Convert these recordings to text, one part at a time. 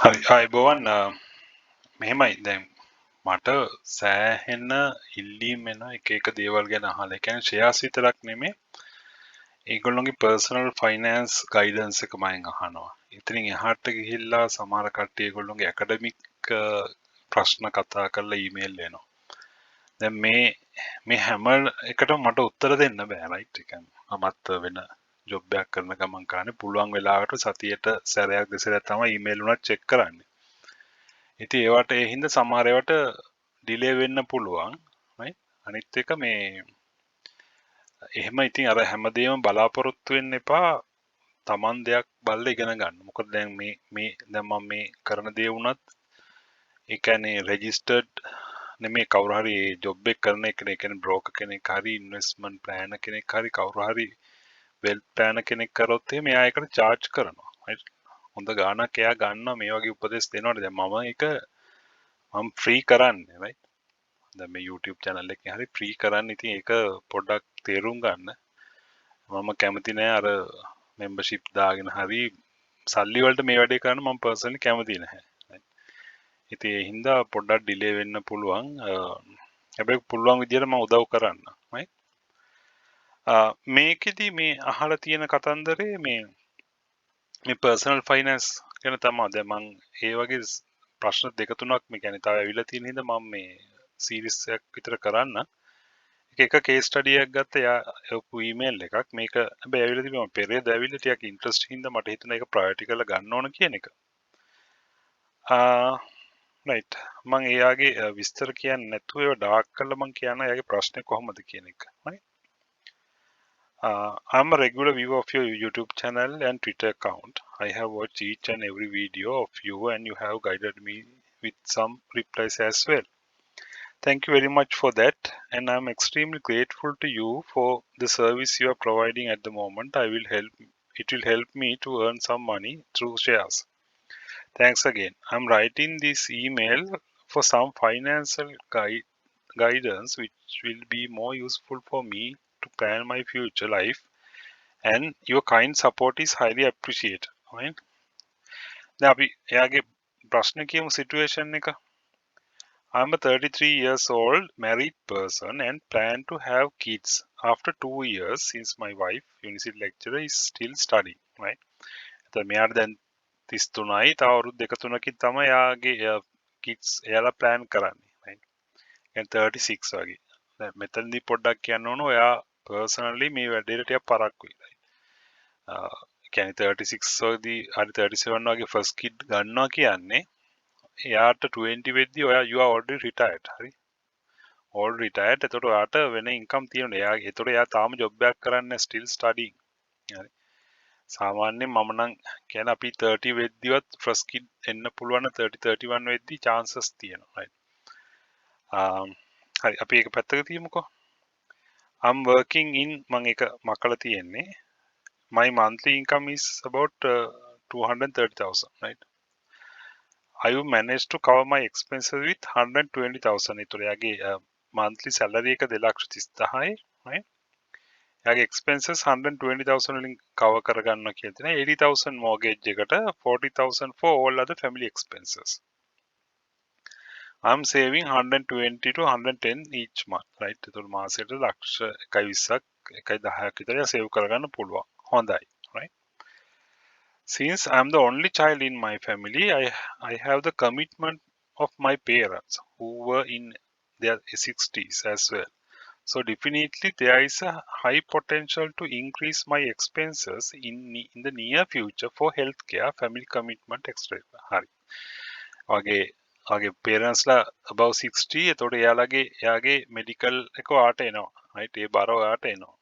හරි බොවන් මෙහෙමයි දැන් මට සෑහෙන්න ඉල්ලීම් එන එක දේවල් ගැන අහලා. ඒ කියන්නේ ෂෙයාර්ස් විතරක් නෙමෙයි ඒගොල්ලොන්ගේ පර්සනල් ෆයිනෑන්ස් ගයිඩන්ස් එක මම අහනවා. ඉතින් එහාට ගිහිල්ලා සමහර කට්ටිය ඒගොල්ලොන්ගේ ඇකඩමික් ප්‍රශ්න කතා කරලා ඊමේල් එනවා. දැන් මේ හැම එකටම මට උත්තර දෙන්න බෑ රයිට්. ඒ කියන්නේ මමත් වෙන ජොබ් එකක් කරන ගමන් කරන්නේ පුළුවන් වෙලාවට සතියට සැරයක් දෙසරයක් තමයි ඊමේල් උනත් චෙක් කරන්නේ. ඉතින් ඒවට ඒ හින්දා සමහර ඒවාට ඩිලේ වෙන්න පුළුවන් right අනිත් එක මේ එහෙම ඉතින් අර හැමදේම බලාපොරොත්තු වෙන්න එපා Taman දෙයක් බලලා ඉගෙන ගන්න. මොකද දැන් දැන් මම මේ කරන දේ වුණත් ඒ කියන්නේ රෙජිස්ටර්ඩ් නෙමෙයි කවුරු හරි ජොබ් එක කරන කෙනෙක්, ඒ කියන්නේ බ්‍රෝකර් කෙනෙක් හරි ඉන්වෙස්ට්මන්ට් ප්ලෑනර් කෙනෙක් හරි කවුරු හරි වෙල්ත් ප්ලෑනර් කෙනෙක් කරොත් එහෙම එයා ඒකට charge කරනවා right. හොඳ ගාණක් එයා ගන්නවා මේ වගේ උපදෙස් දෙනවට. දැන් මම ෆ්‍රී කරන්නේ right. දැන් මේ YouTube channel එකේ හරි ෆ්‍රී කරන්න. ඉතින් ඒක පොඩ්ඩක් තේරුම් ගන්න. මම කැමති නෑ අර membership දාගෙන හරි සල්ලි වලට මේ වැඩේ කරන්න මම personally කැමති නැහැ. ඉතින් ඒ හින්දා පොඩ්ඩක් ඩිලේ වෙන්න පුළුවන්. හැබැයි පුළුවන් විදියට මම උදව් කරන්න. right. මේකෙදි මේ අහලා තියෙන කතන්දරේ මේ personal finance ගැන තමයි. දැන් මම ඒ වගේ ප්‍රශ්න දෙක තුනක් මේ කියන්නේ තව ඇවිල්ලා තියෙන හින්දා මම මේ සීරීස් එකක් විතර කරන්න. එක කේස් ස්ටඩි එකක් ගත්ත යා ඔප්පු ඊමේල් එකක්. මේක හැබැයි ඇවිල්ලා තිබුණා මම පෙරේද ඇවිල්ලා ටිකක් ඉන්ට්‍රස්ට් හින්දා මට හිතුණා ඒක ප්‍රයොරිටි කරලා ගන්න ඕන කියන එක. රයිට් මම එයාගේ විස්තර කියන්නේ නැතුව ඒව ඩාර්ක් කරලා මම කියනවා එයාගේ ප්‍රශ්නේ කොහොමද කියන එක. right. I'm a regular viewer of your YouTube channel and Twitter account. I have watched each and every video of you and you have guided me with some replies as well. Thank you very much for that, and I'm extremely grateful to you for the service you are providing at the moment. It will help me to earn some money through shares. Thanks again. I'm writing this email for some financial guidance which will be more useful for me to plan my future life, and your kind support is highly appreciated. Right? දැන් අපි එයාගේ ප්‍රශ්න කියමු situation එක. I'm a 33 years old married person and plan to have kids after 2 years since my wife, university lecturer, is still studying. Right? එතකොට මෙයාට දැන් 33යි. තව අවුරුදු දෙක තුනකින් තමයි එයාගේ kids එයාලා plan කරන්නේ. Right? يعني 36 වගේ. දැන් මෙතනදී පොඩ්ඩක් කියන්න ඕන ඔයා personally මේ වැඩේට ටිකක් පරක්කුයි. කියන්නේ 36 වදී හරි 37 වගේ first kid ගන්නවා කියන්නේ එයාට 20 වෙද්දී ඔයා you are already retired. හරි. already retired. එතකොට ඔයාට වෙන income තියෙනවා. එතකොට එයා තාම job එකක් කරන්නේ still studying. හරි. සාමාන්‍යයෙන් මම නම් කියන්නේ අපි 30 වෙද්දිවත් first kid එන්න පුළුවන් 30 31 වෙද්දි chances තියෙනවා. right. හරි අපි ඒක පැත්තක තියමුකෝ. I'm working in මම ඒක මකලා තියෙන්නේ. My monthly income is about 230,000. right. I will manage to cover my expenses with 120,000. ඒතර යාගේ monthly salary එක 2,30,000යි. right. යාගේ expenses 120,000 වලින් cover කරගන්නවා කියලා තියෙනවා. 80,000 mortgage එකට 40,000 for all other family expenses. I'm saving 120 to 110 each month. right. ඒතර මාසෙට ලක්ෂ 120ක් 110ක් විතර save කරගන්න පුළුවන්. හොඳයි. right. Since I'm the only child in my family, I have the commitment of my parents who were in their 60s as well. So definitely there is a high potential to increase my expenses in the near future for healthcare, family commitment, etc. හරි. වගේ parents ලා above 60 එතකොට එයාගේ medical එක ඔයාට එනවා. right. ඒ බර ඔයාට එනවා.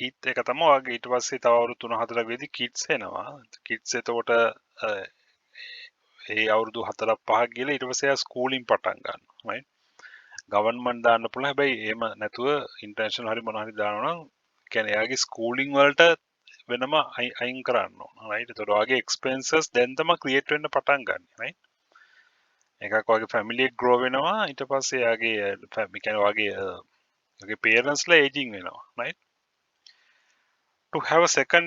ඊත් එක තමයි ඔයාගේ ඊට පස්සේ තව අවුරුදු 3-4ක් වෙද්දී kids එනවා. kids එතකොට ඒ අවුරුදු 4-5ක් ගිහලා ඊට පස්සේ එයා schooling පටන් ගන්නවා. right. government දාන්න පුළුවන්. හැබැයි එහෙම නැතුව international හරි මොනවා හරි දානවා නම් කියන්නේ එයාගේ schooling වලට වෙනම අයින් කරන්න ඕන. right. ඒතකොට ඔයාගේ expenses දැන් තමයි create වෙන්න පටන් ගන්න. right. එකක් ඔයාගේ family එක grow වෙනවා. ඊට පස්සේ එයාගේ කියන්නේ ඔයාගේ parents ලා aging වෙනවා. right. To have a second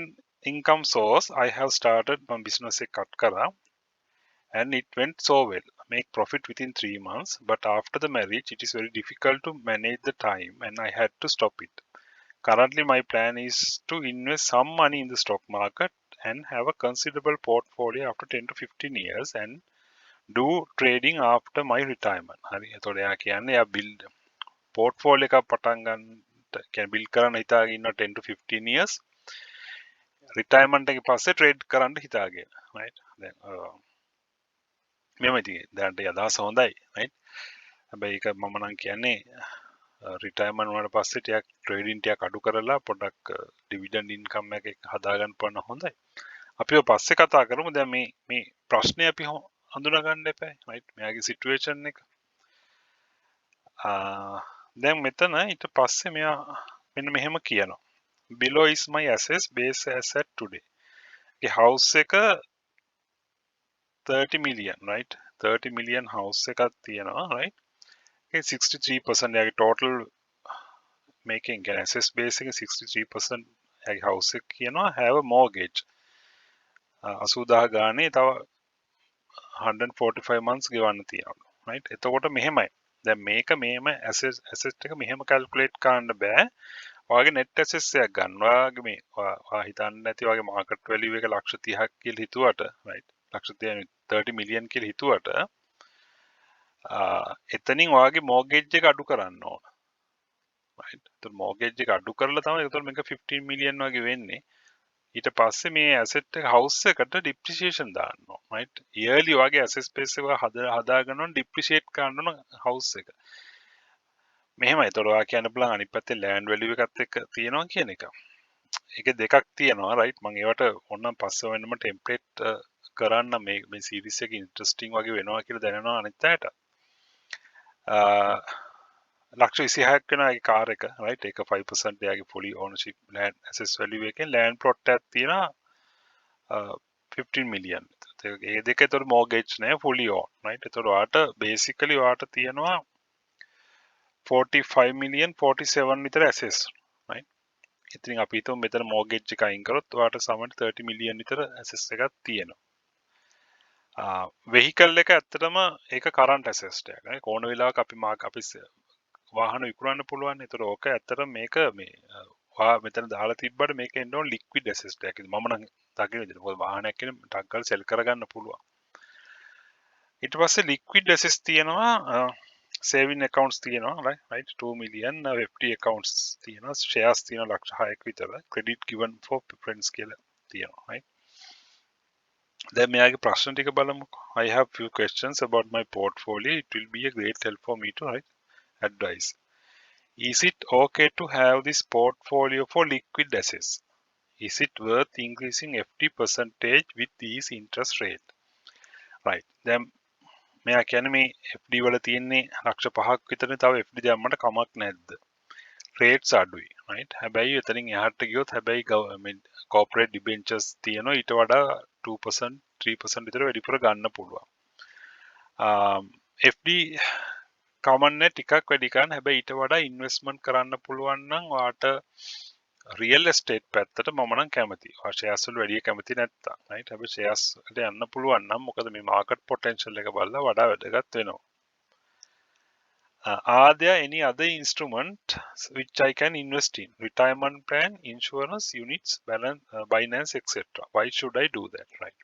income source, I have started my business එක cut කරා. and it went so well. Make profit within 3 months, but after the marriage, it is very difficult to manage the time, and I had to stop it. Currently, my plan is to invest some money in the stock market and have a considerable portfolio after 10 to 15 years and do trading after my retirement. හරි. එතකොට එයා කියන්නේ එයා build portfolio එකක් පටන් ගන්න කියන්නේ build කරන්න හිතාගෙන ඉන්න 10 to 15 years retirement එකේ පස්සේ trade කරන්න හිතාගෙන. right. දැන් මෙහෙම ඉතින් දැන්ට අදහස හොඳයි. right. හැබැයි ඒක මම නම් කියන්නේ රිටයර්මන්ට් වුණාට පස්සේ ටිකක් ට්‍රේඩින් ටිකක් අඩු කරලා පොඩක් ඩිවිඩන්ඩ් ඉන්කම් එකක් හදාගන්න පුළුවන් හොඳයි. අපි ඔය පස්සේ කතා කරමු. දැන් මේ ප්‍රශ්නේ අපි හඳුනා ගන්න එපා. right. මෙයාගේ සිටුේෂන් එක. දැන් මෙතන ඊට පස්සේ මෙයා මෙන්න මෙහෙම කියනවා. Below is my assets base asset today. A house එක 30 million, right? 30 million house එකක් තියෙනවා, right? ඒ 63% යාගේ total making කියන්නේ assets base එකේ 63% යාගේ house එක කියනවා have a mortgage. 80000 ගානේ තව 145 months ගෙවන්න තියෙනවා, right? එතකොට මෙහෙමයි. දැන් මේක මෙහෙම asset එක මෙහෙම calculate කරන්න බෑ. ඔයාගේ net assets එකක් ගන්න. ඔයාගේ මේ ඔයා හිතන්නේ නැති ඔයාගේ market value එක ලක්ෂ 30ක් කියලා හිතුවට, right? ලක්ෂ 30 million කියලා හිතුවට එතනින් ඔයාගේ mortgage එක අඩු කරන්න ඕන. right? එතකොට mortgage එක අඩු කරලා තමයි එතකොට මේක 15 million වගේ වෙන්නේ. ඊට පස්සේ මේ asset එක house එකට depreciation දාන්න ඕන. right? yearly ඔයාගේ asset base එක හදාගන්න ඕන depreciate කරන්න ඕන house එක. මෙහෙමයි. එතකොට ඔයා කියන්න පුළුවන් අනිත් පැත්තේ land value එකත් එක්ක තියෙනවා කියන එක. ඒකේ දෙකක් තියෙනවා right. මම ඒවට ඕනනම් පස්සේ වෙනම template කරන්න මේ series එක interesting වගේ වෙනවා කියලා දැනෙනවා අනිත් අයට. ලක්ෂ 26ක් වෙනවා ඒකේ කාර් එක right. ඒක 5% එයාගේ fully ownership land assets value එකෙන් land plot එකක් තියෙනවා 15 million. ඒ දෙක ඒතර mortgage නෑ fully owned right. ඒතර ඔයාට basically ඔයාට තියෙනවා 45 million 47 විතර assets right. ඉතින් අපි හිතමු මෙතන mortgage එක අයින් කරොත් ඔයාට සමහර 30 million විතර assets එකක් තියෙනවා. vehicle එක ඇත්තටම ඒක current assets එකක් නේ. කොන වෙලාවක අපි වාහන විකුණන්න පුළුවන්. ඒතර ඕක ඇත්තටම මේක මේ ඔයා මෙතන දාලා තිබ්බට මේක එන්න ඕන liquid assets එකක්. මම නම් දකින විදිහට මොකද වාහනයක් කියන්නේ ටක් ගාලා sell කරගන්න පුළුවන්. ඊට පස්සේ liquid assets තියෙනවා saving accounts තියෙනවා right 2 million FD accounts තියෙනවා shares තියෙනවා ලක්ෂ 6ක් විතර credit given for preference කියලා තියෙනවා right. දැන් මෙයාගේ ප්‍රශ්න ටික බලමුකෝ. I have few questions about my portfolio. It will be a great help for me to advise. Is it okay to have this portfolio for liquid assets? Is it worth increasing FD percentage with these interest rate? Right. Then මෙයා කියන්නේ මේ FD වල තියෙන්නේ ලක්ෂ 5ක් විතරනේ. තව FD දැම්මට කමක් නැද්ද? rates අඩුයි right. හැබැයි එතනින් එහාට ගියොත් හැබැයි corporate debentures තියෙනවා ඊට වඩා 2% 3% විතර වැඩිපුර ගන්න පුළුවන්. FD common net ටිකක් වැඩි ගන්න. හැබැයි ඊට වඩා investment කරන්න පුළුවන් නම් ඔයාට real estate පැත්තට මම නම් කැමතියි. ඔයා shares වල වැඩි කැමති නැත්තම් right. හැබැයි shares වලට යන්න පුළුවන් නම් මොකද මේ market potential එක බලලා වඩා වැදගත් වෙනවා. Are there any other instrument which I can invest in? Retirement plan, insurance, units, balance, Binance, etc. Why should I do that? Right.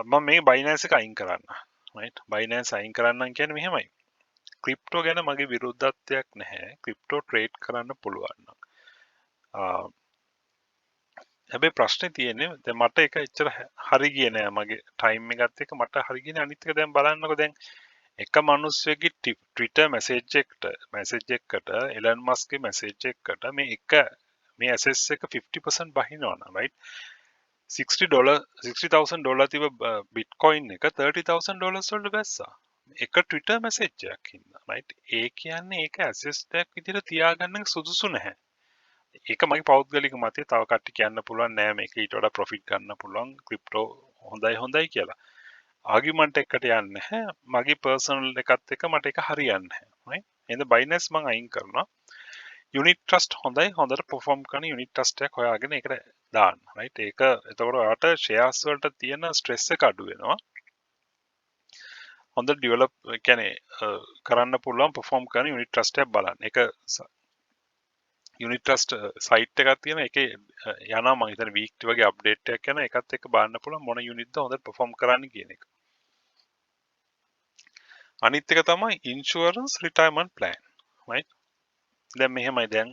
මම මේ Binance එක අයින් කරන්න. right. Binance අයින් කරන්න කියන්නේ මෙහෙමයි. ක්‍රිප්ටෝ ගැන මගේ විරුද්ධත්වයක් නැහැ. ක්‍රිප්ටෝ ට්‍රේඩ් කරන්න පුළුවන් නම්. හැබැයි ප්‍රශ්නේ තියෙන්නේ දැන් මට ඒක එච්චර හරි ගියේ නෑ මගේ ටයිම් එකත් එක්ක මට හරි ගියේ අනිත් එක දැන් බලන්නකෝ දැන් එක මිනිස්සෙක්ගේ Twitter message එකකට එලන් මස්ක්ගේ message එකකට මේ assets එක 50% බහිනවා නම් right $60,000 තිබ bitcoin එක $30,000 වලට බැස්සා එක Twitter message එකක් හින්දා right ඒ කියන්නේ ඒක assets එකක් විදිහට තියාගන්න සුදුසු නැහැ. ඒක මගේ පෞද්ගලික මතය. තව කට්ටිය කියන්න පුළුවන් නෑ මේක ඊට වඩා profit ගන්න පුළුවන් ක්‍රිප්ටෝ හොඳයි කියලා. ආගියුමන්ට් එකකට යන්නේ නැහැ. මගේ පර්සනල් එකත් එක්ක මට ඒක හරියන්නේ නැහැ. right. එහෙනම් Binance මම අයින් කරනවා. unit trust හොඳට perform කරන unit trust එකක් හොයාගෙන ඒකට දාන්න. right. ඒක එතකොට ඔයාලට shares වලට තියෙන stress එක අඩු වෙනවා. හොඳ ඩෙවලොප් කියන්නේ කරන්න පුළුවන් perform කරන යුනිට් ට්‍රස්ට් එකක් බලන්න. ඒක යුනිට් ට්‍රස්ට් සයිට් එකක් තියෙන එකේ යනවා මම හිතන්නේ වීක්ලි වගේ අප්ඩේට් එකක් යනවා. ඒකත් එක්ක බලන්න පුළුවන් මොන යුනිට්ද හොඳට perform කරන්නේ කියන එක. අනිත් එක තමයි insurance retirement plan. right? දැන් මෙහෙමයි දැන්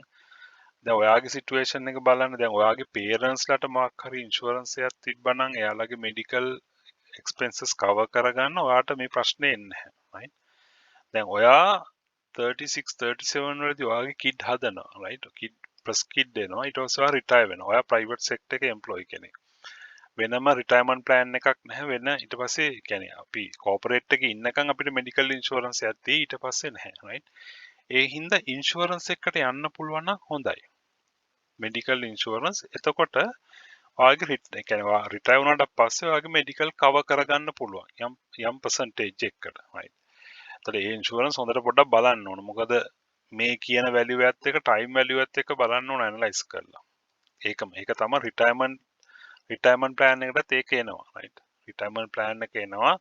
ඔයාගේ සිටුේෂන් එක බලන්න දැන් ඔයාගේ පේරන්ට්ස්ලාට මොකක් හරි ඉන්ෂුරන්ස් එකක් තිබ්බනම් එයාලගේ මෙඩිකල් එක්ස්පෙන්සස් කවර් කරගන්න ඔයාට මේ ප්‍රශ්නේ එන්නේ නැහැ right දැන් ඔයා 36 37 වලදී ඔයාගේ කිඩ් හදනවා right කිඩ් ප්ලස් කිඩ් එනවා ඊට පස්සේ ඔයා රිටයර් වෙනවා ඔයා ප්‍රයිවට් සෙක්ටර් එකේ එම්ප්ලොයි කෙනෙක් වෙනම රිටයර්මන්ට් ප්ලෑන් එකක් නැහැ වෙන ඊට පස්සේ කියන්නේ අපි කෝපරේට් එකේ ඉන්නකම් අපිට මෙඩිකල් ඉන්ෂුරන්ස් එකක් තියෙයි ඊට පස්සේ නැහැ right ඒ හින්දා ඉන්ෂුරන්ස් එකට යන්න පුළුවන් නම් හොඳයි මෙඩිකල් ඉන්ෂුරන්ස් එතකොට ඔයාගේ රිටයර් වුණාට පස්සේ ඔයාගේ මෙඩිකල් කවර් කරගන්න පුළුවන් යම් පර්සන්ටේජ් එකකට right එතකොට ඒ ඉන්ෂුරන්ස් හොඳට පොඩ්ඩක් බලන්න ඕන මොකද මේ කියන වැලියු එකත් එක ටයිම් වැලියු එකත් එක බලන්න ඕන ඇනලයිස් කරලා ඒක තමයි රිටයර්මන්ට් ප්ලෑන් එකටත් ඒක එනවා right රිටයර්මන්ට් ප්ලෑන් එක එනවා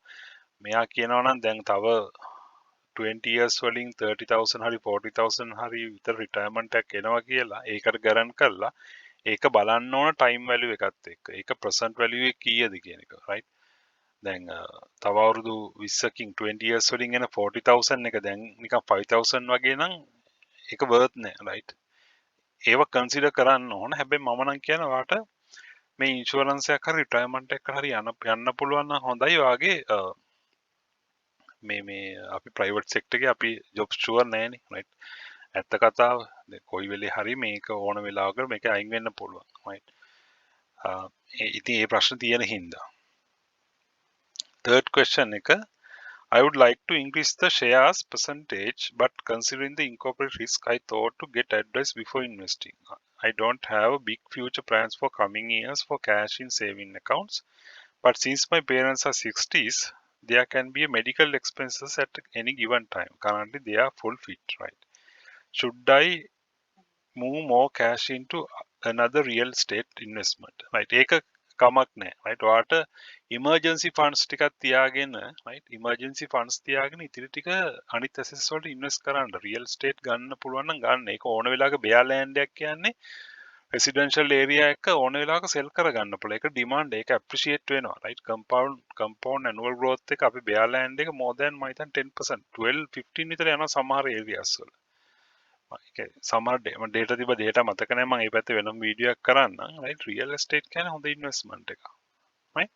මෙයා කියනවා නම් දැන් තව 20 years වලින් 30,000 හරි 40,000 හරි විතර රිටයර්මන්ට් එකක් එනවා කියලා ඒකට ගරන් කරලා ඒක බලන්න ඕන ටයිම් වැලියු එකත් එක්ක ඒක ප්‍රසන්ට් වැලියු එක කීයද කියන එක right දැන් තව අවුරුදු 20කින් 20 years වලින් එන 40,000 එක දැන් නිකන් 5,000 වගේ නම් ඒක worth නෑ right ඒව කන්සිඩර් කරන්න ඕන හැබැයි මම නම් කියන ඔයාට මේ ඉන්ෂුරන්ස් එකක් හරි රිටයර්මන්ට් එකක් හරි යන්න පුළුවන් නම් හොඳයි ඔයාගේ මේ අපි ප්‍රයිවට් සෙක්ටර් එකේ අපි ජොබ්ස් ෂුවර් නෑනේ right ඇත්ත කතාව කොයි වෙලේ හරි මේක ඕන වෙලාවකට මේක අයින් වෙන්න පුළුවන් right ඉතින් ඒ ප්‍රශ්න තියෙන හින්දා third question එක I would like to increase the shares percentage but considering the incorporate risk I thought to get advice before investing I don't have big future plans for coming years for cash in saving accounts but since my parents are 60s there can be a medical expenses at any given time currently they are full fit right should I move more cash into another real estate investment right ඒක කමක් නැහැ right ඔයාට emergency funds ටිකක් තියාගෙන right emergency funds තියාගෙන ඉතිරි ටික අනිත් assets වලට invest කරන්න real estate ගන්න පුළුවන් නම් ගන්න ඒක ඕන වෙලාවක bare land එකක් කියන්නේ residential area එක ඕන වෙලාවක sell කරගන්න පුළුවන් ඒක demand ඒක appreciate වෙනවා right compound annual growth එක අපි bare land එක more than මම හිතන්නේ 10% 12 15 විතර යනවා සමහර areas වල සමහර ඩේටා තිබ්බ ඩේටා මතක නැහැ මම ඒ පැත්තේ වෙනම වීඩියෝ එකක් කරන්නම් right real estate කියන්නේ හොඳ ඉන්වෙස්ට්මන්ට් එකක් right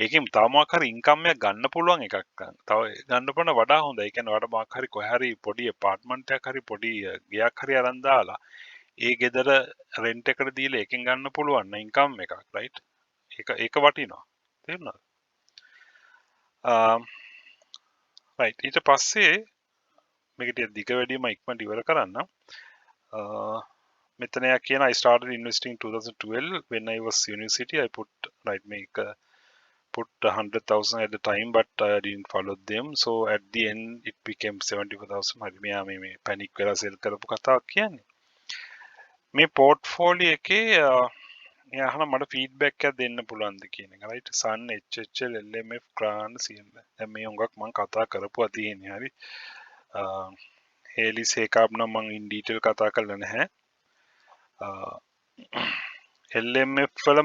ඒකෙන් තව මොකක් හරි ඉන්කම් එකක් ගන්න පුළුවන් එකක් තව ගන්න පුළුවන් වඩා හොඳයි ඒ කියන්නේ වඩා මොකක් හරි කොහේ හරි පොඩි ඇපාර්ට්මන්ට් එකක් හරි පොඩි ගෙයක් හරි අරන් දාලා ඒ ගෙදර රෙන්ට් එකට දීලා ඒකෙන් ගන්න පුළුවන් නේ ඉන්කම් එකක් right ඒක වටිනවා තේරුණාද right ඊට පස්සේ මේක ටික දිග වැඩිම ඉක්මනට ඉවර කරන්න මෙතන යා කියන I started investing in 2012 when I was university I put right make put 100,000 at the time but I didn't follow them so at the end it became 74,000 හරි මෙයා මේ panic වෙලා sell කරපු කතාවක් කියන්නේ මේ portfolio එකේ එයා අහන මට feedback එකක් දෙන්න පුළුවන්ද කියන එක right sun HHL LMF grant CL දැන් මේ හුඟක් මම කතා කරපුවා තියෙන්නේ හරි හේලි සේකාබ් නම් මම ඉන් ඩීටේල් කතා කරලා නැහැ LMF වල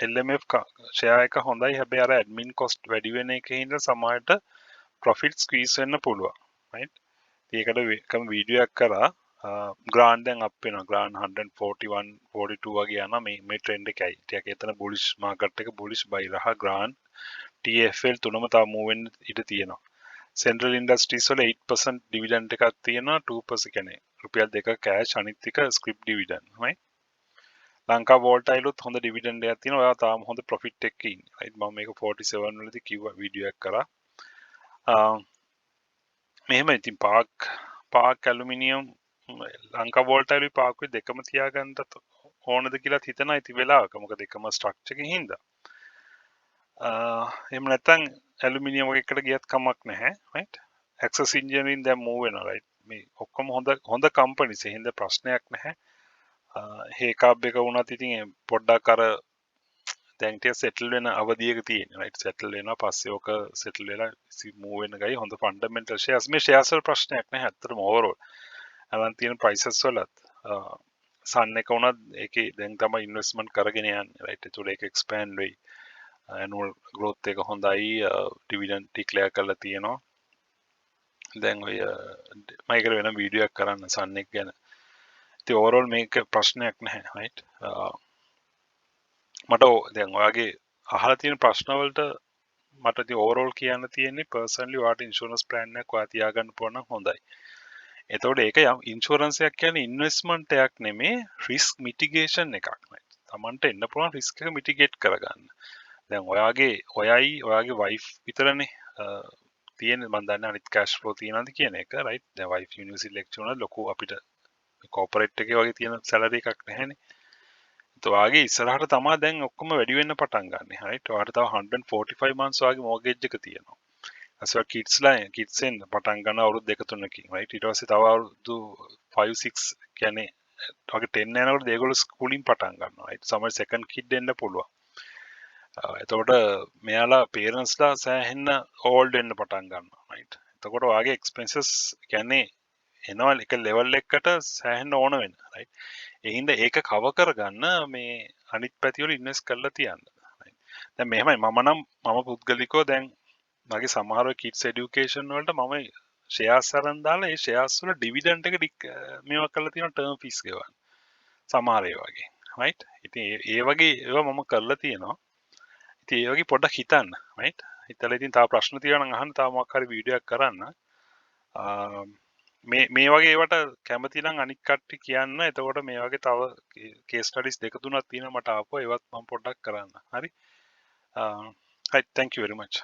LMF ෂෙයා එක හොඳයි හැබැයි අර ඇඩ්මින් කොස්ට් වැඩි වෙන එකේ හින්දා සමහරට ප්‍රොෆිට් ස්ක්වීස් වෙන්න පුළුවන් right ඒකට කම වීඩියෝ එකක් කරා ග්‍රාන්ඩ් දැන් අප් වෙනවා ග්‍රාන්ඩ් 141 42 වගේ යනවා මේ ට්‍රෙන්ඩ් එකයි ටිකක් එතන බුලිෂ් මාකට් එක බුලිෂ් බයි රහ ග්‍රාන්ඩ් TFL තුනම තව මූව් වෙන්න ඉඩ තියෙනවා Central Industries වල 8% dividend එකක් තියෙනවා 2% කියන්නේ රුපියල් 2 cash අනිත් එක scrip dividend right Lanka volatile උත් හොඳ dividend එකක් තියෙනවා ඔයා තාම හොඳ profit එකක ඉන්නේ right මම මේක 47 වලදී කිව්වා වීඩියෝ එකක් කරා මෙහෙම ඉතින් Park aluminium Lanka volatile Park දෙකම තියාගන්නත් ඕනද කියලා හිතනවා ඉතින් වෙලාවක මොකද එකම structure එකකින් හින්දා එහෙම නැත්නම් ඇලුමිනියම් එකකට ගියත් කමක් නැහැ right access engineering දැන් move වෙනවා right මේ ඔක්කොම හොඳ companies එහෙනම් ප්‍රශ්නයක් නැහැ හේකාබ් එක වුණත් ඉතින් පොඩ්ඩක් අර දැන් ටික සෙටල් වෙන අවධියක තියෙන right සෙටල් වෙනවා පස්සේ ඕක සෙටල් වෙලා මූව් වෙන ගයි හොඳ ෆන්ඩමෙන්ටල් ෂෙයාර්ස් මේ ෂෙයාර්ස් වල ප්‍රශ්නයක් නැහැ ඇත්තටම ඕවරෝල් අරන් තියෙන ප්‍රයිසස් වලත් සන් එක උනත් ඒකේ දැන් තමයි ඉන්වෙස්ට්මන්ට් කරගෙන යන්නේ right ඒතකොට ඒක එක්ස්පෑන්ඩ් වෙයි ඇනුවල් ග්‍රෝත් එක හොඳයි ඩිවිඩන්ඩ් ඩික්ලෙයාර් කරලා තියෙනවා දැන් ඔය මම ඒකට වෙන වීඩියෝ එකක් කරන්න සන් එක ගැන ඉතින් ඕවරෝල් මේක ප්‍රශ්නයක් නැහැ right මට දැන් ඔයාගේ අහලා තියෙන ප්‍රශ්න වලට මට ඉතින් ඕවරෝල් කියන්න තියෙන්නේ පර්සනලි ඔයාට ඉන්ෂුරන්ස් ප්ලෑන් එකක් ඔයා තියාගන්න පුළුවන් නම් හොඳයි. එතකොට ඒක ඉන්ෂුරන්ස් එකක් කියන්නේ ඉන්වෙස්ට්මන්ට් එකක් නෙමේ රිස්ක් මිටිගේෂන් එකක් නේ. Tamanට එන්න පුළුවන් රිස්ක් එක මිටිගේට් කරගන්න. දැන් ඔයාගේ වයිෆ් විතරනේ තියෙන්නේ මම දන්නේ අනිත් කැෂ් ෆ්ලෝ තියනවාද කියන එක රයිට්. දැන් වයිෆ් යුනිවර්සිටි ලෙක්චර් වුණා ලොකු අපිට කෝපරේට් එකේ වගේ තියෙන සැලරි එකක් නැහැනේ. ඔයාගේ ඉස්සරහට තමා දැන් ඔක්කොම වැඩි වෙන්න පටන් ගන්න. right? ඔයාට තව 145 months ඔයාගේ mortgage එක තියෙනවා. අසල kids එන්න පටන් ගන්න අවුරුදු දෙක තුනකින් right? ඊට පස්සේ තව අවුරුදු 5 6 කියන්නේ ඔයාගේ 10 යනකොට ඒගොල්ලෝ ස්කූලින් පටන් ගන්නවා. right? සමහර second kid එන්න පුළුවන්. එතකොට මෙයාලා පේරන්ට්ස්ලා සෑහෙන්න ඕල්ඩ් වෙන්න පටන් ගන්නවා. right? එතකොට ඔයාගේ expenses කියන්නේ එනවා එක ලෙවල් එකකට සෑහෙන්න ඕන වෙන. right? එහින්ද ඒක කව කරගන්න මේ අනිත් පැතිවල ඉන්වෙස්ට් කරලා තියන්න. දැන් මෙහෙමයි මම පුද්ගලිකව දැන් මගේ සමහර කිඩ්ස් এডুকেෂන් වලට මම ෂෙයාර්ස් අරන් දාලා ඒ ෂෙයාර්ස් වල ඩිවිඩන්ඩ් එක මේවා කරලා තියෙනවා ටර්ම් ෆීස් ගෙවන්න. සමහර ඒ වගේ. right? ඉතින් ඒ වගේ ඒවා මම කරලා තියෙනවා. ඉතින් ඒ වගේ පොඩ්ඩක් හිතන්න. right? හිතලා ඉතින් තව ප්‍රශ්න තියෙනවා නම් අහන්න තව මොකක් හරි වීඩියෝ එකක් කරන්න. මේ වගේ ඒවට කැමති නම් අනික් කට්ටිය කියන්න. එතකොට මේ වගේ තව කේස් ස්ටඩිස් දෙක තුනක් තියෙනවා මට ආපුවා ඒවත් මම පොඩ්ඩක් කරන්න. හරි. Right, thank you very much.